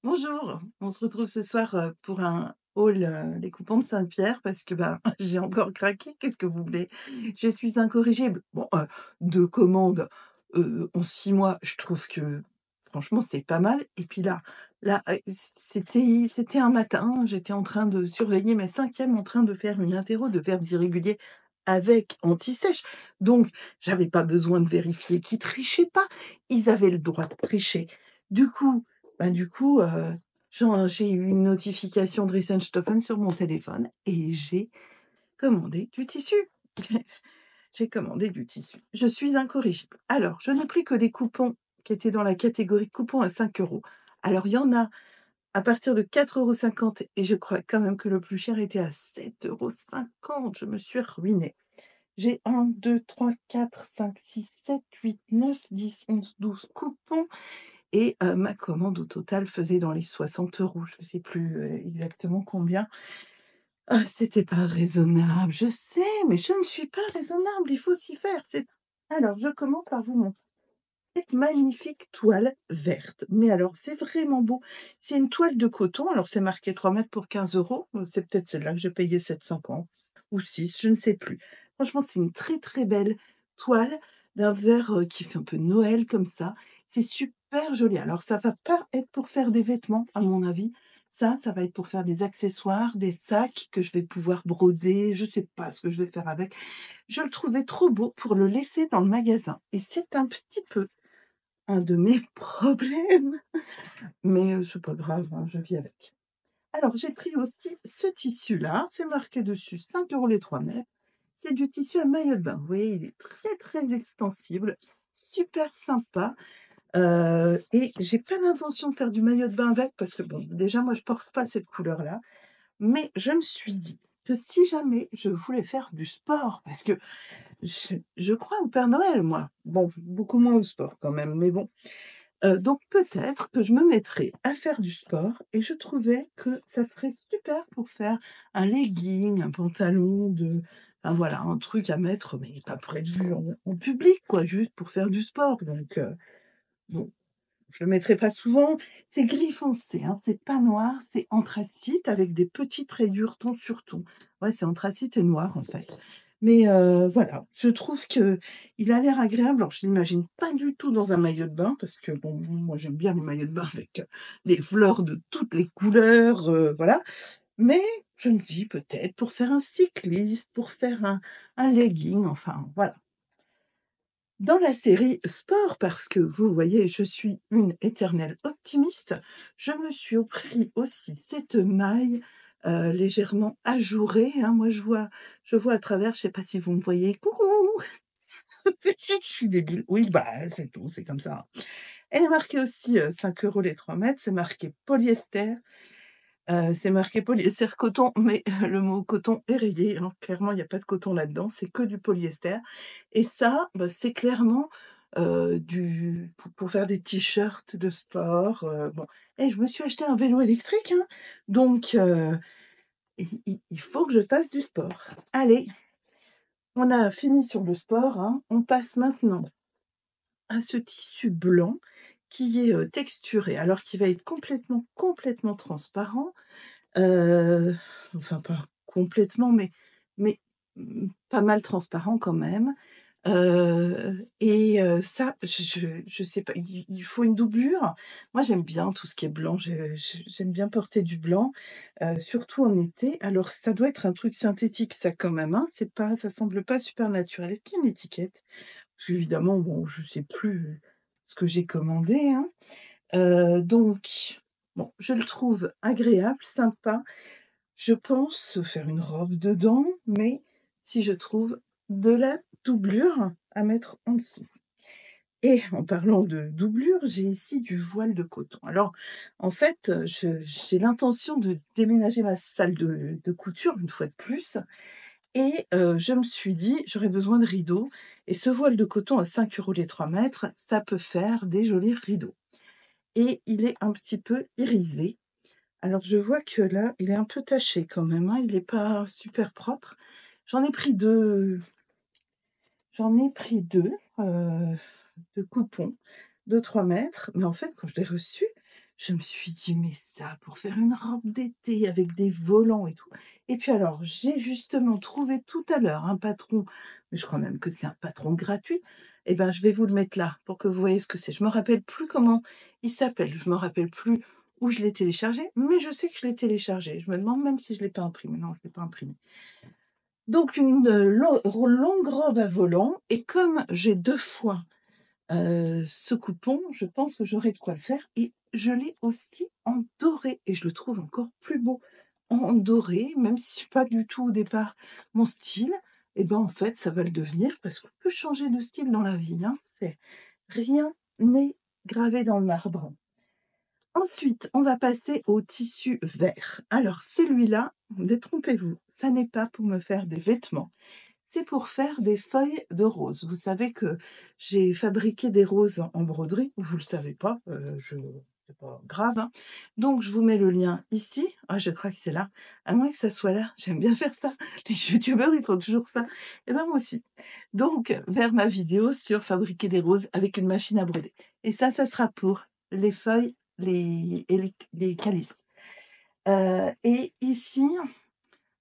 Bonjour, on se retrouve ce soir pour un haul les coupons de Saint-Pierre parce que ben, j'ai encore craqué. Qu'est-ce que vous voulez? Je suis incorrigible. Bon, 2 commandes en 6 mois, je trouve que franchement, c'est pas mal. Et puis là, c'était un matin, j'étais en train de surveiller mes cinquièmes en train de faire une interro de verbes irréguliers avec anti-sèche. Donc, j'avais pas besoin de vérifier qu'ils trichaient pas. Ils avaient le droit de tricher. Du coup, j'ai eu une notification de Richthofen sur mon téléphone et j'ai commandé du tissu. J'ai commandé du tissu. Je suis incorrigible. Alors, je n'ai pris que des coupons qui étaient dans la catégorie coupons à 5 €. Alors, il y en a à partir de 4,50 € et je crois quand même que le plus cher était à 7,50 €. Je me suis ruinée. J'ai 1, 2, 3, 4, 5, 6, 7, 8, 9, 10, 11, 12 coupons. Ma commande au total faisait dans les 60 €, je ne sais plus, exactement combien. Ah, c'était pas raisonnable, je sais, mais je ne suis pas raisonnable, il faut s'y faire, c'est tout. Alors, je commence par vous montrer cette magnifique toile verte. Mais alors, c'est vraiment beau. C'est une toile de coton, alors c'est marqué 3 mètres pour 15 €, c'est peut-être celle-là que j'ai payé 7,50 € ou 6, je ne sais plus. Franchement, c'est une très, très belle toile d'un vert, qui fait un peu Noël comme ça. C'est super joli. Alors ça va pas être pour faire des vêtements à mon avis. Ça va être pour faire des accessoires, des sacs que je vais pouvoir broder, je sais pas ce que je vais faire avec. Je le trouvais trop beau pour le laisser dans le magasin et c'est un petit peu un de mes problèmes, mais c'est pas grave, hein, je vis avec. Alors j'ai pris aussi ce tissu-là, c'est marqué dessus 5 € les 3 mètres. C'est du tissu à maillot de bain. Vous voyez, il est très, très extensible, super sympa, et j'ai pas l'intention de faire du maillot de bain avec parce que bon, déjà moi je porte pas cette couleur-là, mais je me suis dit que si jamais je voulais faire du sport, parce que je crois au Père Noël moi, bon, beaucoup moins au sport quand même, mais bon. Donc peut-être que je me mettrais à faire du sport et je trouvais que ça serait super pour faire un legging, un pantalon de enfin voilà, un truc à mettre, mais pas pour être vu en public quoi, juste pour faire du sport donc bon, je le mettrai pas souvent. C'est gris foncé, hein, c'est pas noir, c'est anthracite avec des petites rayures ton sur ton. Ouais, c'est anthracite et noir en fait. Mais voilà, je trouve que il a l'air agréable. Alors je l'imagine pas du tout dans un maillot de bain parce que bon, moi j'aime bien les maillots de bain avec, des fleurs de toutes les couleurs, voilà. Mais je me dis peut-être pour faire un cycliste, pour faire un legging, enfin voilà. Dans la série sport, parce que vous voyez, je suis une éternelle optimiste, je me suis pris aussi cette maille, légèrement ajourée, hein. Moi, je vois à travers, je sais pas si vous me voyez. Coucou! Je suis débile. Oui, bah, c'est tout, c'est comme ça. Elle est marquée aussi, 5 € les 3 mètres, c'est marqué polyester. C'est marqué polyester coton, mais le mot coton est rayé, hein. Clairement, il y a pas de coton là-dedans, c'est que du polyester et ça, bah, c'est clairement, du pour faire des t-shirts de sport, bon et je me suis acheté un vélo électrique, hein, donc il faut que je fasse du sport. Allez, on a fini sur le sport, hein, on passe maintenant à ce tissu blanc qui est, texturé, alors qui va être complètement, complètement transparent. Enfin pas complètement, mais pas mal transparent quand même. Ça, je sais pas, il faut une doublure. Moi, j'aime bien tout ce qui est blanc, j'aime bien porter du blanc, surtout en été. Alors ça doit être un truc synthétique ça quand même, hein? C'est pas ça semble pas super naturel. Est-ce qu'il y a une étiquette? Parce qu'évidemment, bon, je sais plus ce que j'ai commandé, hein. Donc bon, je le trouve agréable, sympa. Je pense faire une robe dedans, mais si je trouve de la doublure à mettre en dessous. Et en parlant de doublure, j'ai ici du voile de coton. Alors, en fait, j'ai l'intention de déménager ma salle de couture une fois de plus et je me suis dit: «J'aurais besoin de rideaux» et ce voile de coton à 5 € les 3 mètres, ça peut faire des jolis rideaux et il est un petit peu irisé. Alors je vois que là, il est un peu taché quand même, hein, il est pas super propre. J'en ai pris 2. J'en ai pris 2 de coupons de 3 mètres, mais en fait, quand je l'ai reçu, Je me suis dit: «Mais ça, pour faire une robe d'été avec des volants et tout» et puis alors, j'ai justement trouvé tout à l'heure un patron, mais je crois même que c'est un patron gratuit et ben, je vais vous le mettre là pour que vous voyez ce que c'est. Je me rappelle plus comment il s'appelle, je me rappelle plus où je l'ai téléchargé, mais je sais que je l'ai téléchargé. Je me demande même si je l'ai pas imprimé. Non, je l'ai pas imprimé. Donc une, longue robe à volants et comme j'ai 2 fois ce coupon, je pense que j'aurai de quoi le faire et je l'ai aussi en doré et je le trouve encore plus beau en doré, même si c'est pas du tout au départ mon style et ben, en fait, ça va le devenir parce qu'on peut changer de style dans la vie, hein, c'est rien n'est gravé dans le marbre. Ensuite, on va passer au tissu vert. Alors celui-là, détrompez-vous, ça n'est pas pour me faire des vêtements. C'est pour faire des feuilles de rose. Vous savez que j'ai fabriqué des roses en broderie, vous le savez pas, je c'est pas grave, hein. Donc je vous mets le lien ici. Ah, je crois que c'est là, à moins que ça soit là. J'aime bien faire ça. Les youtubeurs, ils font toujours ça et ben, moi aussi. Donc vers ma vidéo sur fabriquer des roses avec une machine à broder et ça sera pour les feuilles, les calices. Et ici,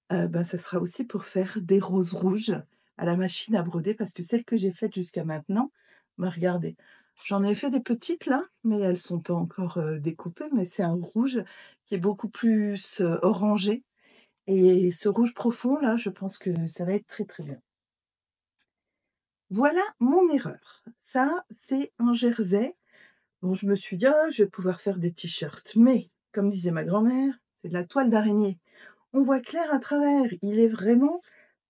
ben, ça sera aussi pour faire des roses rouges à la machine à broder parce que celles que j'ai faites jusqu'à maintenant, bah, regardez, j'en ai fait des petites là, mais elles sont pas encore, découpées, mais c'est un rouge qui est beaucoup plus, orangé et ce rouge profond là, je pense que ça va être très, très bien. Voilà mon erreur. Ça, c'est un jersey dont je me suis dit: «Ah, je vais pouvoir faire des t-shirts», mais comme disait ma grand-mère, c'est de la toile d'araignée. On voit clair à travers. Il est vraiment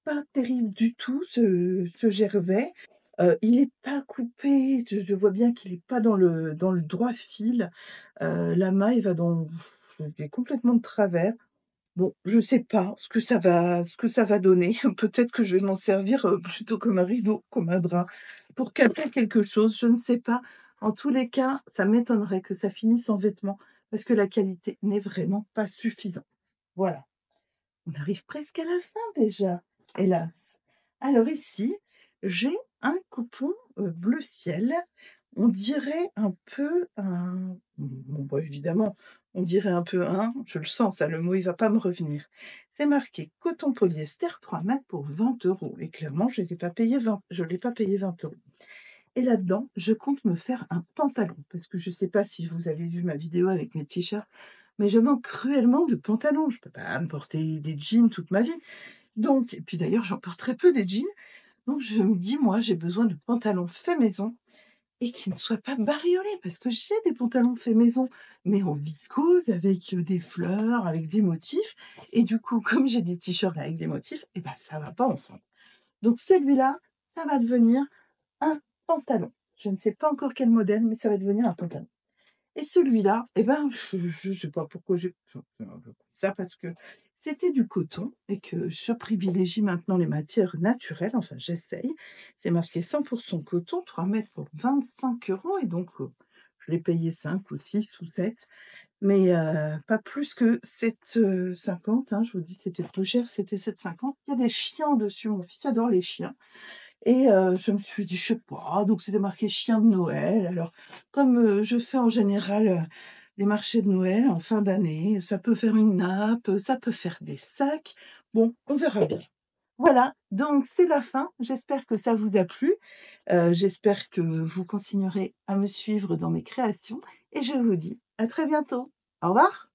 pas terrible du tout ce jersey. Il est pas coupé, je vois bien qu'il est pas dans le droit fil. La maille va dans est complètement de travers. Bon, je sais pas ce que ça va donner. Peut-être que je vais m'en servir, plutôt comme un rideau, comme un drap, pour cacher quelque chose, je ne sais pas. En tous les cas, ça m'étonnerait que ça finisse en vêtement parce que la qualité n'est vraiment pas suffisante. Voilà. On arrive presque à la fin déjà, hélas. Alors ici, j'ai un coupon, bleu ciel. On dirait un peu un bon, bah, évidemment, on dirait un peu un je le sens ça, le mot il va pas me revenir. C'est marqué coton polyester 3 mètres pour 20 € et clairement je l'ai pas payé 20 € et là-dedans, je compte me faire un pantalon parce que je sais pas si vous avez vu ma vidéo avec mes t-shirts, mais je manque cruellement de pantalons. Je peux pas me porter des jeans toute ma vie. Donc et puis d'ailleurs, j'en porte très peu des jeans. Donc je me dis: «Moi, j'ai besoin de pantalons faits maison et qui ne soient pas bariolés» parce que j'ai des pantalons faits maison, mais en viscose avec, des fleurs, avec des motifs et du coup, comme j'ai des t-shirts avec des motifs et ben, ça va pas ensemble. Donc celui-là, ça va devenir un pantalon. Je ne sais pas encore quel modèle, mais ça va devenir un pantalon. Et celui-là, eh ben, je sais pas pourquoi j'ai fait un peu ça parce que c'était du coton et que je privilégie maintenant les matières naturelles, enfin j'essaye. C'est marqué 100 coton, 3 mètres pour 25 € et donc, je l'ai payé 5 ou 6 ou 7, mais, pas plus que 7,50 hein, je vous dis, c'était plus cher, c'était 7,50. Il y a des chiens dessus, mon fils adore les chiens. Et je me suis dit: «Je sais pas», donc c'était marqué chien de Noël. Alors comme, je fais en général, les marchés de Noël en fin d'année, ça peut faire une nappe, ça peut faire des sacs. Bon, on verra bien. Voilà, donc c'est la fin. J'espère que ça vous a plu. J'espère que vous continuerez à me suivre dans mes créations et je vous dis à très bientôt. Au revoir.